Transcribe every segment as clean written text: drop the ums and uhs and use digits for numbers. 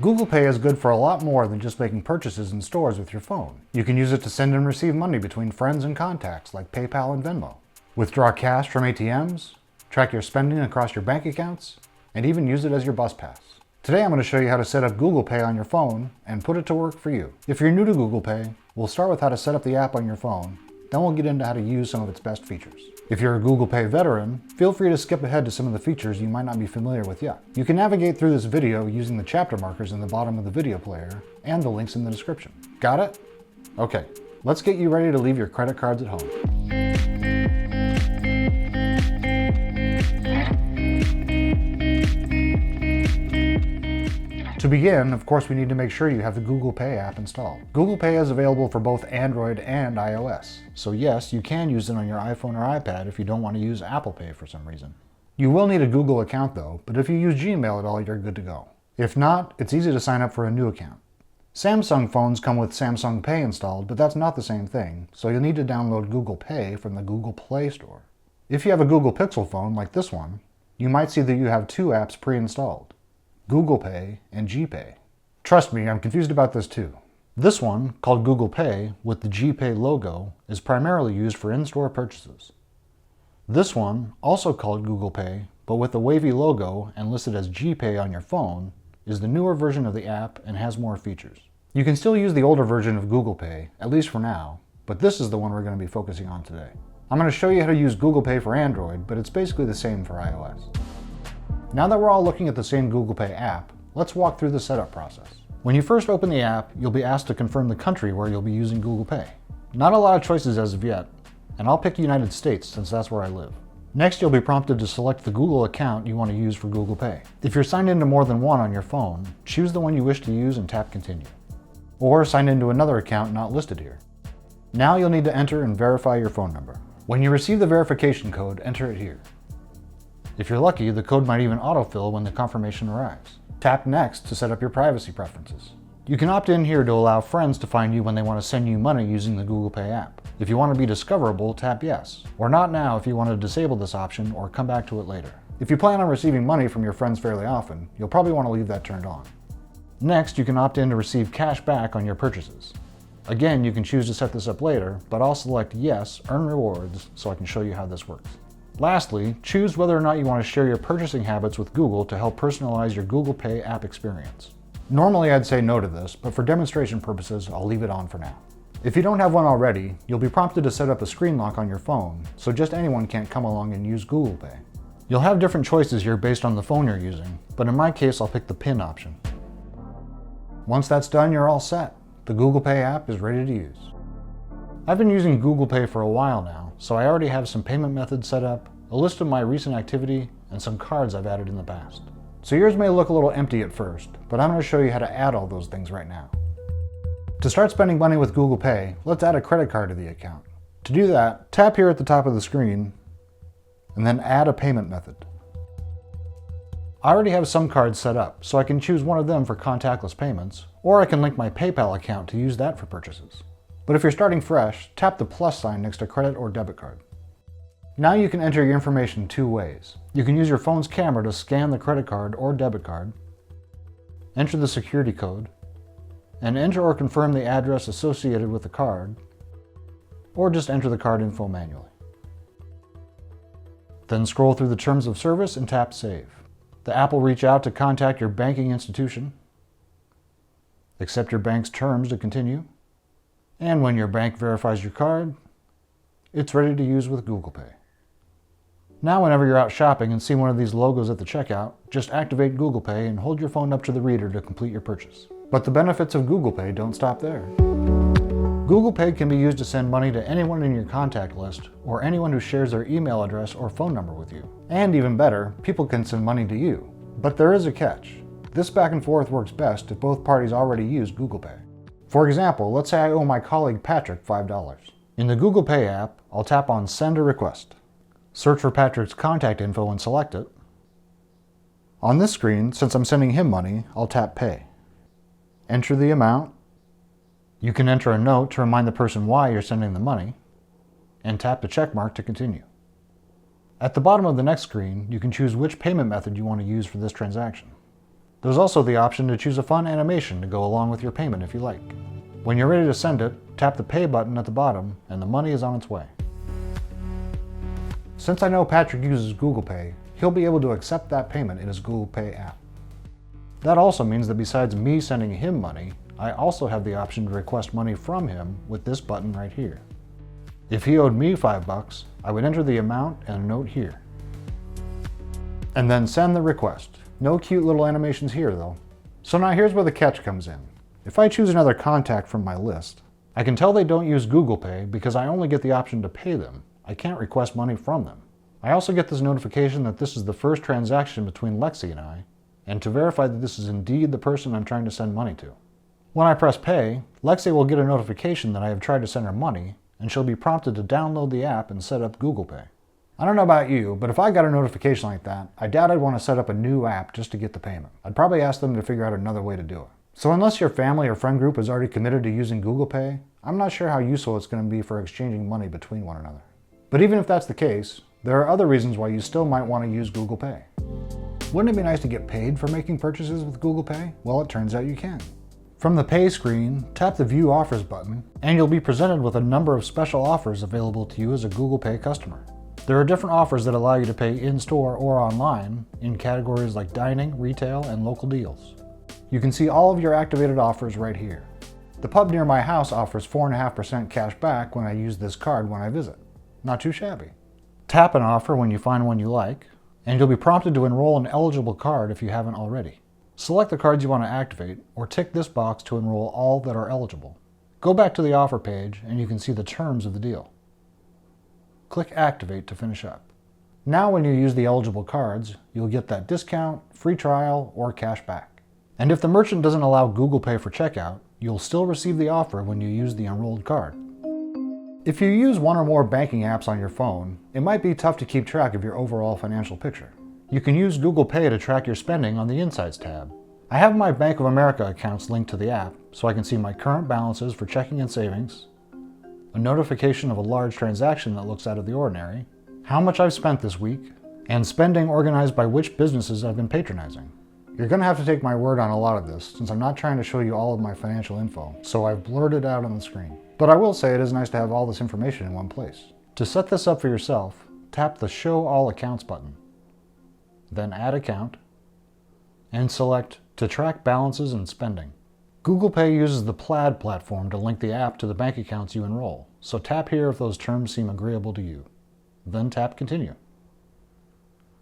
Google Pay is good for a lot more than just making purchases in stores with your phone. You can use it to send and receive money between friends and contacts like PayPal and Venmo, withdraw cash from ATMs, track your spending across your bank accounts, and even use it as your bus pass. Today I'm going to show you how to set up Google Pay on your phone and put it to work for you. If you're new to Google Pay, we'll start with how to set up the app on your phone, then we'll get into how to use some of its best features. If you're a Google Pay veteran, feel free to skip ahead to some of the features you might not be familiar with yet. You can navigate through this video using the chapter markers in the bottom of the video player and the links in the description. Got it? Okay, let's get you ready to leave your credit cards at home. To begin, of course, we need to make sure you have the Google Pay app installed. Google Pay is available for both Android and iOS. So yes, you can use it on your iPhone or iPad if you don't want to use Apple Pay for some reason. You will need a Google account though, but if you use Gmail at all, you're good to go. If not, it's easy to sign up for a new account. Samsung phones come with Samsung Pay installed, but that's not the same thing, so you'll need to download Google Pay from the Google Play Store. If you have a Google Pixel phone like this one, you might see that you have two apps pre-installed. Google Pay and GPay. Trust me, I'm confused about this too. This one, called Google Pay with the GPay logo, is primarily used for in-store purchases. This one, also called Google Pay, but with the wavy logo and listed as GPay on your phone, is the newer version of the app and has more features. You can still use the older version of Google Pay, at least for now, but this is the one we're going to be focusing on today. I'm going to show you how to use Google Pay for Android, but it's basically the same for iOS. Now that we're all looking at the same Google Pay app, let's walk through the setup process. When you first open the app, you'll be asked to confirm the country where you'll be using Google Pay. Not a lot of choices as of yet, and I'll pick United States since that's where I live. Next, you'll be prompted to select the Google account you want to use for Google Pay. If you're signed into more than one on your phone, choose the one you wish to use and tap Continue. Or sign into another account not listed here. Now you'll need to enter and verify your phone number. When you receive the verification code, enter it here. If you're lucky, the code might even autofill when the confirmation arrives. Tap Next to set up your privacy preferences. You can opt in here to allow friends to find you when they want to send you money using the Google Pay app. If you want to be discoverable, tap Yes. Or Not Now if you want to disable this option or come back to it later. If you plan on receiving money from your friends fairly often, you'll probably want to leave that turned on. Next, you can opt in to receive cash back on your purchases. Again, you can choose to set this up later, but I'll select Yes, Earn Rewards, so I can show you how this works. Lastly, choose whether or not you want to share your purchasing habits with Google to help personalize your Google Pay app experience. Normally I'd say no to this, but for demonstration purposes, I'll leave it on for now. If you don't have one already, you'll be prompted to set up a screen lock on your phone, so just anyone can't come along and use Google Pay. You'll have different choices here based on the phone you're using, but in my case I'll pick the PIN option. Once that's done, you're all set. The Google Pay app is ready to use. I've been using Google Pay for a while now, so I already have some payment methods set up, a list of my recent activity, and some cards I've added in the past. So yours may look a little empty at first, but I'm going to show you how to add all those things right now. To start spending money with Google Pay, let's add a credit card to the account. To do that, tap here at the top of the screen, and then add a payment method. I already have some cards set up, so I can choose one of them for contactless payments, or I can link my PayPal account to use that for purchases. But if you're starting fresh, tap the plus sign next to credit or debit card. Now you can enter your information two ways. You can use your phone's camera to scan the credit card or debit card, enter the security code, and enter or confirm the address associated with the card, or just enter the card info manually. Then scroll through the terms of service and tap Save. The app will reach out to contact your banking institution, accept your bank's terms to continue, and when your bank verifies your card, it's ready to use with Google Pay. Now whenever you're out shopping and see one of these logos at the checkout, just activate Google Pay and hold your phone up to the reader to complete your purchase. But the benefits of Google Pay don't stop there. Google Pay can be used to send money to anyone in your contact list or anyone who shares their email address or phone number with you. And even better, people can send money to you. But there is a catch. This back and forth works best if both parties already use Google Pay. For example, let's say I owe my colleague Patrick $5. In the Google Pay app, I'll tap on Send a Request. Search for Patrick's contact info and select it. On this screen, since I'm sending him money, I'll tap Pay. Enter the amount. You can enter a note to remind the person why you're sending the money, and tap the check mark to continue. At the bottom of the next screen, you can choose which payment method you want to use for this transaction. There's also the option to choose a fun animation to go along with your payment if you like. When you're ready to send it, tap the Pay button at the bottom and the money is on its way. Since I know Patrick uses Google Pay, he'll be able to accept that payment in his Google Pay app. That also means that besides me sending him money, I also have the option to request money from him with this button right here. If he owed me $5, I would enter the amount and a note here. And then send the request. No cute little animations here though. So now here's where the catch comes in. If I choose another contact from my list, I can tell they don't use Google Pay because I only get the option to pay them. I can't request money from them. I also get this notification that this is the first transaction between Lexi and I, and to verify that this is indeed the person I'm trying to send money to. When I press pay, Lexi will get a notification that I have tried to send her money, and she'll be prompted to download the app and set up Google Pay. I don't know about you, but if I got a notification like that, I doubt I'd want to set up a new app just to get the payment. I'd probably ask them to figure out another way to do it. So unless your family or friend group is already committed to using Google Pay, I'm not sure how useful it's going to be for exchanging money between one another. But even if that's the case, there are other reasons why you still might want to use Google Pay. Wouldn't it be nice to get paid for making purchases with Google Pay? Well, it turns out you can. From the Pay screen, tap the View Offers button, and you'll be presented with a number of special offers available to you as a Google Pay customer. There are different offers that allow you to pay in-store or online in categories like dining, retail, and local deals. You can see all of your activated offers right here. The pub near my house offers 4.5% cash back when I use this card when I visit. Not too shabby. Tap an offer when you find one you like, and you'll be prompted to enroll an eligible card if you haven't already. Select the cards you want to activate, or tick this box to enroll all that are eligible. Go back to the offer page and you can see the terms of the deal. Click Activate to finish up. Now when you use the eligible cards, you'll get that discount, free trial, or cash back. And if the merchant doesn't allow Google Pay for checkout, you'll still receive the offer when you use the enrolled card. If you use one or more banking apps on your phone, it might be tough to keep track of your overall financial picture. You can use Google Pay to track your spending on the Insights tab. I have my Bank of America accounts linked to the app, so I can see my current balances for checking and savings, a notification of a large transaction that looks out of the ordinary, how much I've spent this week, and spending organized by which businesses I've been patronizing. You're going to have to take my word on a lot of this, since I'm not trying to show you all of my financial info, so I've blurred it out on the screen. But I will say it is nice to have all this information in one place. To set this up for yourself, tap the Show All Accounts button, then Add Account, and select To Track Balances and Spending. Google Pay uses the Plaid platform to link the app to the bank accounts you enroll, so tap here if those terms seem agreeable to you. Then tap Continue.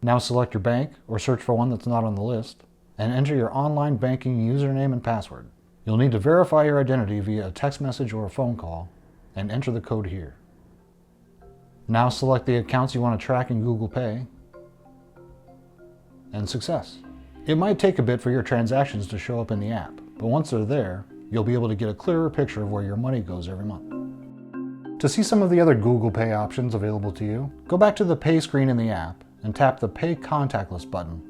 Now select your bank, or search for one that's not on the list, and enter your online banking username and password. You'll need to verify your identity via a text message or a phone call, and enter the code here. Now select the accounts you want to track in Google Pay, and success. It might take a bit for your transactions to show up in the app, but once they're there, you'll be able to get a clearer picture of where your money goes every month. To see some of the other Google Pay options available to you, go back to the Pay screen in the app and tap the Pay Contactless button.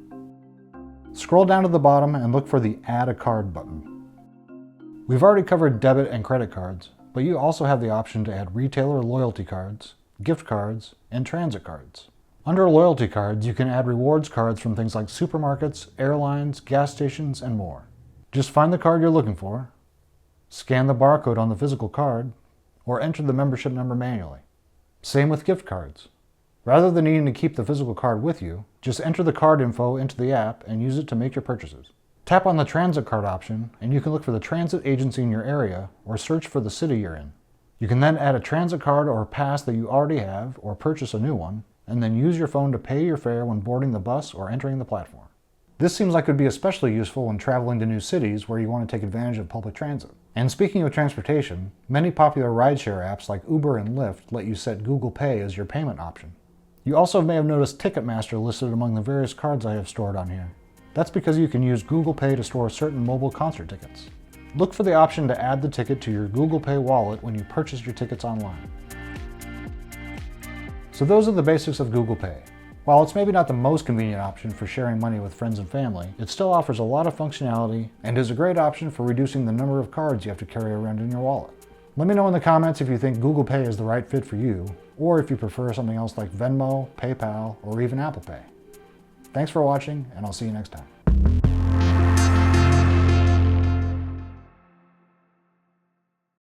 Scroll down to the bottom and look for the Add a Card button. We've already covered debit and credit cards, but you also have the option to add retailer loyalty cards, gift cards, and transit cards. Under loyalty cards, you can add rewards cards from things like supermarkets, airlines, gas stations, and more. Just find the card you're looking for, scan the barcode on the physical card, or enter the membership number manually. Same with gift cards. Rather than needing to keep the physical card with you, just enter the card info into the app and use it to make your purchases. Tap on the transit card option and you can look for the transit agency in your area or search for the city you're in. You can then add a transit card or pass that you already have or purchase a new one, and then use your phone to pay your fare when boarding the bus or entering the platform. This seems like it would be especially useful when traveling to new cities where you want to take advantage of public transit. And speaking of transportation, many popular rideshare apps like Uber and Lyft let you set Google Pay as your payment option. You also may have noticed Ticketmaster listed among the various cards I have stored on here. That's because you can use Google Pay to store certain mobile concert tickets. Look for the option to add the ticket to your Google Pay wallet when you purchase your tickets online. So those are the basics of Google Pay. While it's maybe not the most convenient option for sharing money with friends and family, it still offers a lot of functionality and is a great option for reducing the number of cards you have to carry around in your wallet. Let me know in the comments if you think Google Pay is the right fit for you, or if you prefer something else like Venmo, PayPal, or even Apple Pay. Thanks for watching, and I'll see you next time.